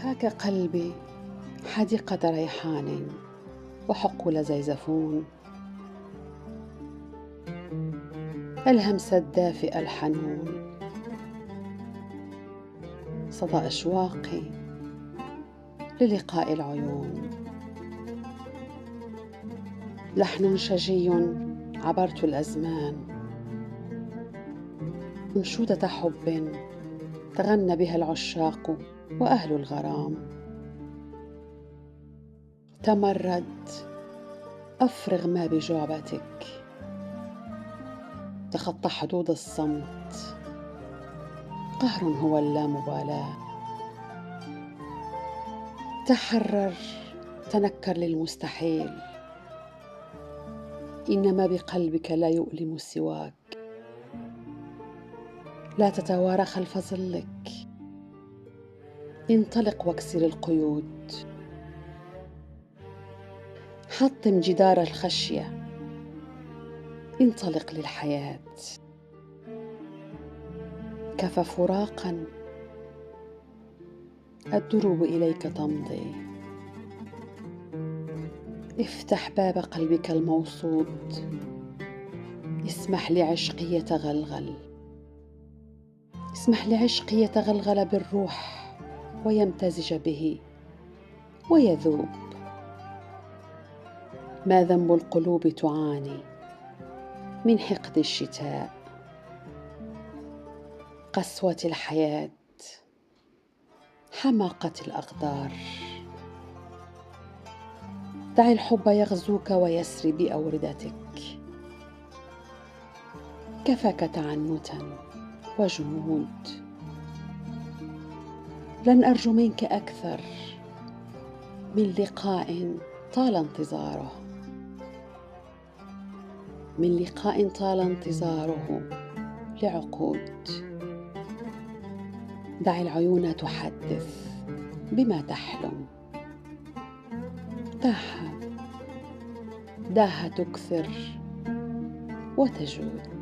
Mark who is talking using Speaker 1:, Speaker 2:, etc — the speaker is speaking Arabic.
Speaker 1: هاك قلبي حديقة ريحان وحقول زيزفون، الهمس الدافئ الحنون، صدى أشواقي للقاء العيون، لحن شجي عبرت الأزمان، أنشودة حب تغنى بها العشاق وأهل الغرام. تمرد، أفرغ ما بجعبتك، تخطى حدود الصمت، قهر هو اللامبالاة. تحرر، تنكر للمستحيل، إنما بقلبك لا يؤلم سواك. لا تتوارى خلف ظلك، انطلق واكسر القيود، حطم جدار الخشية، انطلق للحياة. كفى فراقا، الدروب إليك تمضي، افتح باب قلبك الموصود، اسمح لعشقي يتغلغل، اسمح لعشقي يتغلغل بالروح ويمتزج به ويذوب. ما ذنب القلوب تعاني من حقد الشتاء، قسوة الحياة، حماقة الأقدار. دع الحب يغزوك ويسري بأوردتك، كفاك تعنتا وجمود. لن أرجو منك أكثر من لقاء طال انتظاره، من لقاء طال انتظاره لعقود. دع العيون تحدث بما تحلم، دعها تكثر وتجود.